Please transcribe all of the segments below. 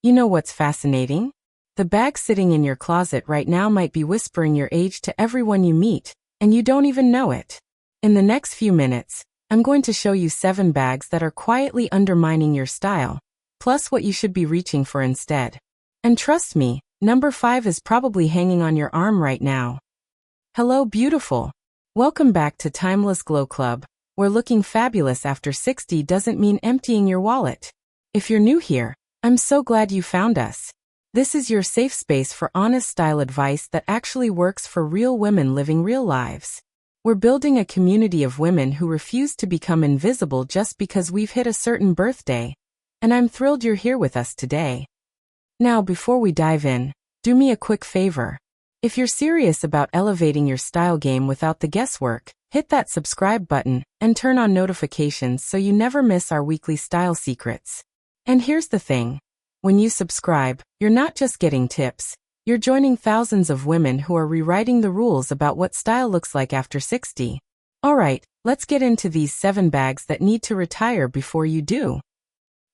You know what's fascinating? The bag sitting in your closet right now might be whispering your age to everyone you meet, and you don't even know it. In the next few minutes, I'm going to show you 7 bags that are quietly undermining your style, plus what you should be reaching for instead. And trust me, number 5 is probably hanging on your arm right now. Hello, beautiful. Welcome back to Timeless Glow Club, where looking fabulous after 60 doesn't mean emptying your wallet. If you're new here, I'm so glad you found us. This is your safe space for honest style advice that actually works for real women living real lives. We're building a community of women who refuse to become invisible just because we've hit a certain birthday, and I'm thrilled you're here with us today. Now, before we dive in, do me a quick favor. If you're serious about elevating your style game without the guesswork, hit that subscribe button and turn on notifications so you never miss our weekly style secrets. And here's the thing. When you subscribe, you're not just getting tips, you're joining thousands of women who are rewriting the rules about what style looks like after 60. Alright, let's get into these 7 bags that need to retire before you do.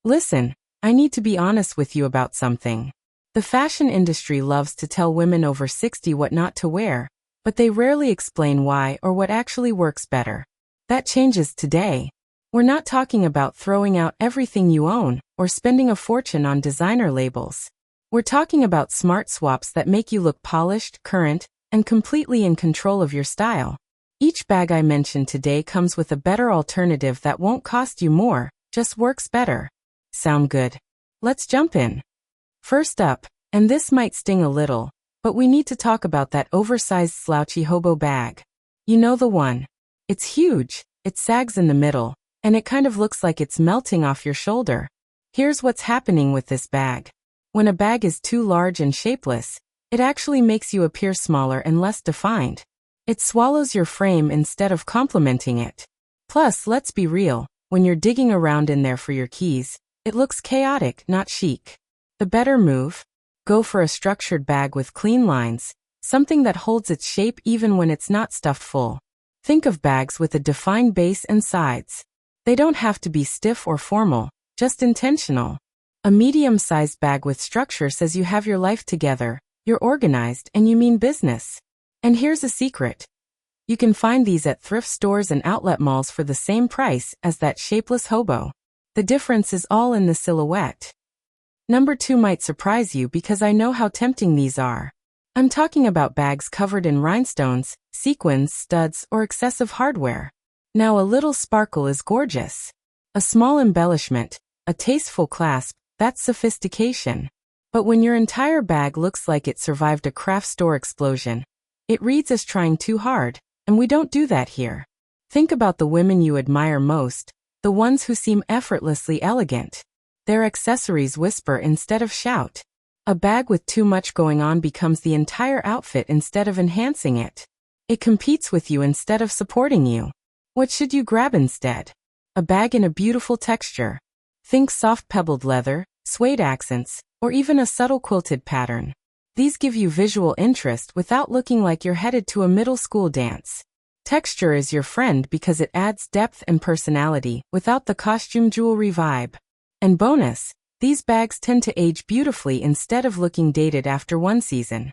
Listen, I need to be honest with you about something. The fashion industry loves to tell women over 60 what not to wear, but they rarely explain why or what actually works better. That changes today. We're not talking about throwing out everything you own or spending a fortune on designer labels. We're talking about smart swaps that make you look polished, current, and completely in control of your style. Each bag I mentioned today comes with a better alternative that won't cost you more, just works better. Sound good? Let's jump in. First up, and this might sting a little, but we need to talk about that oversized slouchy hobo bag. You know the one. It's huge, it sags in the middle, and it kind of looks like it's melting off your shoulder. Here's what's happening with this bag. When a bag is too large and shapeless, it actually makes you appear smaller and less defined. It swallows your frame instead of complementing it. Plus, let's be real, when you're digging around in there for your keys, it looks chaotic, not chic. The better move? Go for a structured bag with clean lines, something that holds its shape even when it's not stuffed full. Think of bags with a defined base and sides. They don't have to be stiff or formal, just intentional. A medium-sized bag with structure says you have your life together, you're organized, and you mean business. And here's a secret. You can find these at thrift stores and outlet malls for the same price as that shapeless hobo. The difference is all in the silhouette. Number 2 might surprise you because I know how tempting these are. I'm talking about bags covered in rhinestones, sequins, studs, or excessive hardware. Now, a little sparkle is gorgeous. A small embellishment, a tasteful clasp, that's sophistication. But when your entire bag looks like it survived a craft store explosion, it reads as trying too hard, and we don't do that here. Think about the women you admire most, the ones who seem effortlessly elegant. Their accessories whisper instead of shout. A bag with too much going on becomes the entire outfit instead of enhancing it. It competes with you instead of supporting you. What should you grab instead? A bag in a beautiful texture. Think soft pebbled leather, suede accents, or even a subtle quilted pattern. These give you visual interest without looking like you're headed to a middle school dance. Texture is your friend because it adds depth and personality without the costume jewelry vibe. And bonus, these bags tend to age beautifully instead of looking dated after one season.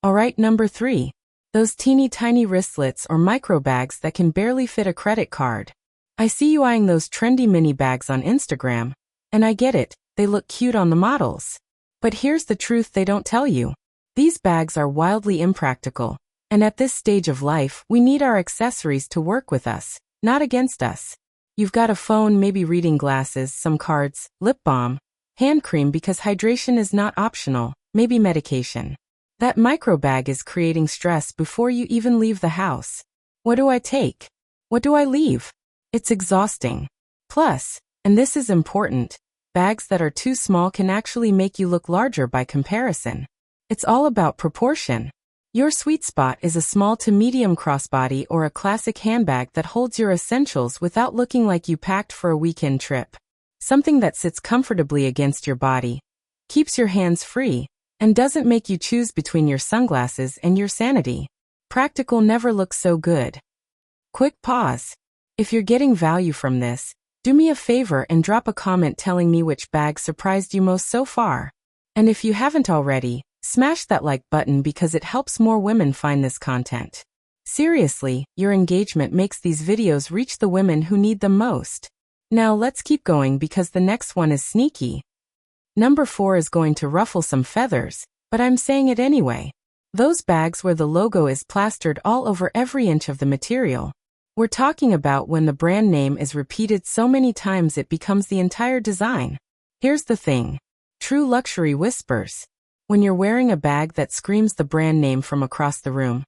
Alright, number 3. Those teeny tiny wristlets or micro bags that can barely fit a credit card. I see you eyeing those trendy mini bags on Instagram, and I get it, they look cute on the models. But here's the truth they don't tell you. These bags are wildly impractical, and at this stage of life, we need our accessories to work with us, not against us. You've got a phone, maybe reading glasses, some cards, lip balm, hand cream because hydration is not optional, maybe medication. That micro bag is creating stress before you even leave the house. What do I take? What do I leave? It's exhausting. Plus, and this is important, bags that are too small can actually make you look larger by comparison. It's all about proportion. Your sweet spot is a small to medium crossbody or a classic handbag that holds your essentials without looking like you packed for a weekend trip. Something that sits comfortably against your body, keeps your hands free, and doesn't make you choose between your sunglasses and your sanity. Practical never looks so good. Quick pause. If you're getting value from this, Do me a favor and drop a comment telling me which bag surprised you most so far. And if you haven't already, smash that like button because it helps more women find this content. Seriously, your engagement makes these videos reach the women who need them most. Now let's keep going because the next one is sneaky. Number 4 is going to ruffle some feathers, but I'm saying it anyway. Those bags where the logo is plastered all over every inch of the material. We're talking about when the brand name is repeated so many times it becomes the entire design. Here's the thing. True luxury whispers. When you're wearing a bag that screams the brand name from across the room,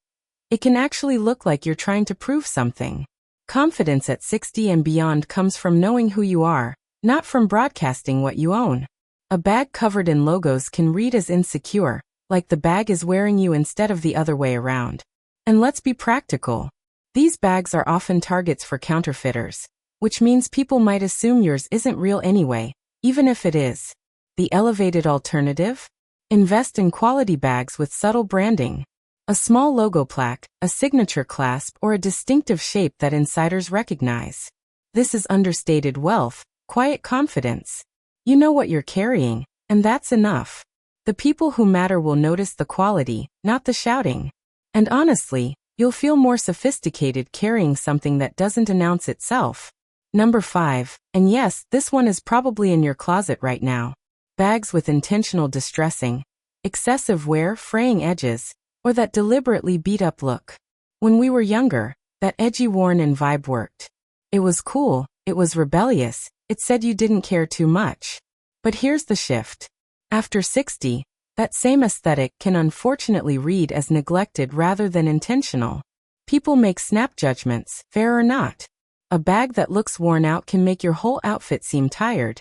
it can actually look like you're trying to prove something. Confidence at 60 and beyond comes from knowing who you are, not from broadcasting what you own. A bag covered in logos can read as insecure, like the bag is wearing you instead of the other way around. And let's be practical. These bags are often targets for counterfeiters, which means people might assume yours isn't real anyway, even if it is. The elevated alternative? Invest in quality bags with subtle branding. A small logo plaque, a signature clasp, or a distinctive shape that insiders recognize. This is understated wealth, quiet confidence. You know what you're carrying, and that's enough. The people who matter will notice the quality, not the shouting. And honestly, you'll feel more sophisticated carrying something that doesn't announce itself. Number 5, and yes, this one is probably in your closet right now. Bags with intentional distressing, excessive wear, fraying edges, or that deliberately beat-up look. When we were younger, that edgy worn and vibe worked. It was cool, it was rebellious, it said you didn't care too much. But here's the shift. After 60, that same aesthetic can unfortunately read as neglected rather than intentional. People make snap judgments, fair or not. A bag that looks worn out can make your whole outfit seem tired,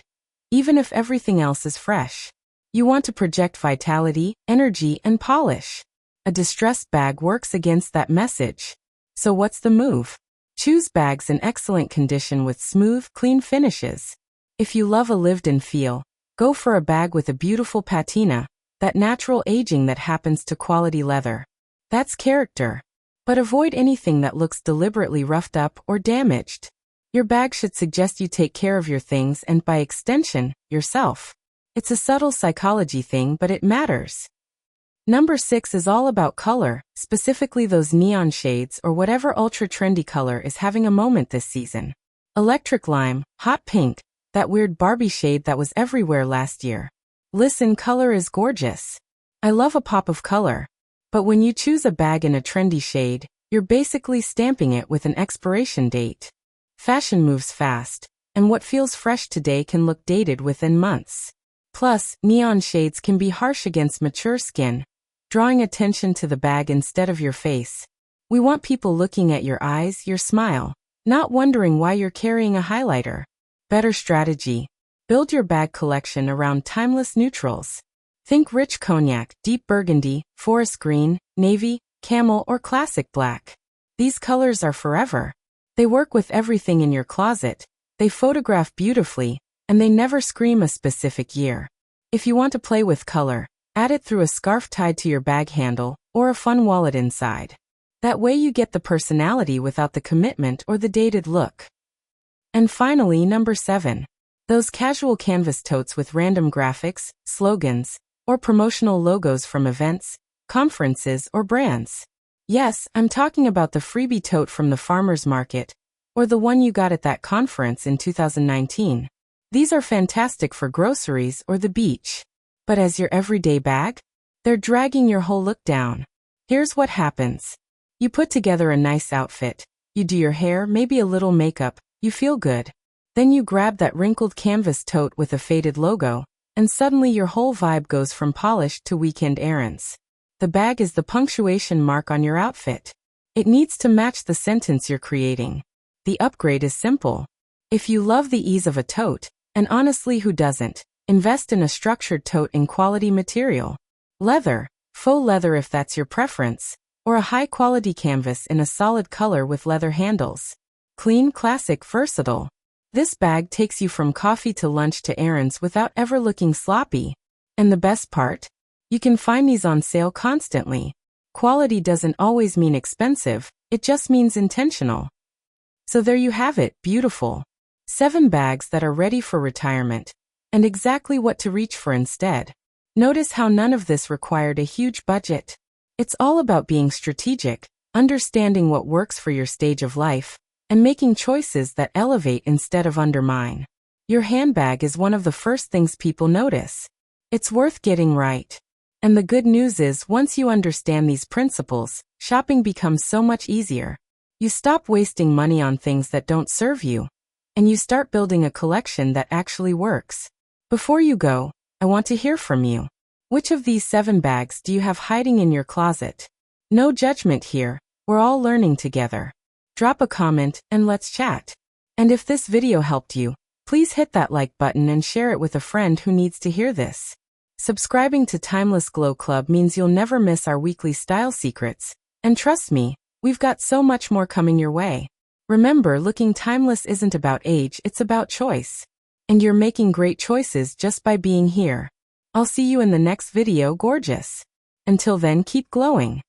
even if everything else is fresh. You want to project vitality, energy, and polish. A distressed bag works against that message. So what's the move? Choose bags in excellent condition with smooth, clean finishes. If you love a lived-in feel, go for a bag with a beautiful patina, that natural aging that happens to quality leather. That's character. But avoid anything that looks deliberately roughed up or damaged. Your bag should suggest you take care of your things and, by extension, yourself. It's a subtle psychology thing, but it matters. Number 6 is all about color, specifically those neon shades or whatever ultra-trendy color is having a moment this season. Electric lime, hot pink, that weird Barbie shade that was everywhere last year. Listen, color is gorgeous. I love a pop of color. But when you choose a bag in a trendy shade, you're basically stamping it with an expiration date. Fashion moves fast, and what feels fresh today can look dated within months. Plus, neon shades can be harsh against mature skin, drawing attention to the bag instead of your face. We want people looking at your eyes, your smile, not wondering why you're carrying a highlighter. Better strategy. Build your bag collection around timeless neutrals. Think rich cognac, deep burgundy, forest green, navy, camel, or classic black. These colors are forever. They work with everything in your closet, they photograph beautifully, and they never scream a specific year. If you want to play with color, add it through a scarf tied to your bag handle, or a fun wallet inside. That way you get the personality without the commitment or the dated look. And finally, number 7. Those casual canvas totes with random graphics, slogans, or promotional logos from events, conferences, or brands. Yes, I'm talking about the freebie tote from the farmer's market, or the one you got at that conference in 2019. These are fantastic for groceries or the beach. But as your everyday bag, they're dragging your whole look down. Here's what happens. You put together a nice outfit, you do your hair, maybe a little makeup, you feel good. Then you grab that wrinkled canvas tote with a faded logo, and suddenly your whole vibe goes from polished to weekend errands. The bag is the punctuation mark on your outfit. It needs to match the sentence you're creating. The upgrade is simple. If you love the ease of a tote, and honestly, who doesn't, invest in a structured tote in quality material. Leather, faux leather if that's your preference, or a high-quality canvas in a solid color with leather handles. Clean, classic, versatile. This bag takes you from coffee to lunch to errands without ever looking sloppy. And the best part? You can find these on sale constantly. Quality doesn't always mean expensive, it just means intentional. So there you have it, beautiful. 7 bags that are ready for retirement, and exactly what to reach for instead. Notice how none of this required a huge budget. It's all about being strategic, understanding what works for your stage of life, and making choices that elevate instead of undermine. Your handbag is one of the first things people notice. It's worth getting right. And the good news is, once you understand these principles, shopping becomes so much easier. You stop wasting money on things that don't serve you, and you start building a collection that actually works. Before you go, I want to hear from you. Which of these 7 bags do you have hiding in your closet? No judgment here, we're all learning together. Drop a comment and let's chat. And if this video helped you, please hit that like button and share it with a friend who needs to hear this. Subscribing to Timeless Glow Club means you'll never miss our weekly style secrets, and trust me, we've got so much more coming your way. Remember, looking timeless isn't about age, it's about choice. And you're making great choices just by being here. I'll see you in the next video, gorgeous. Until then, keep glowing.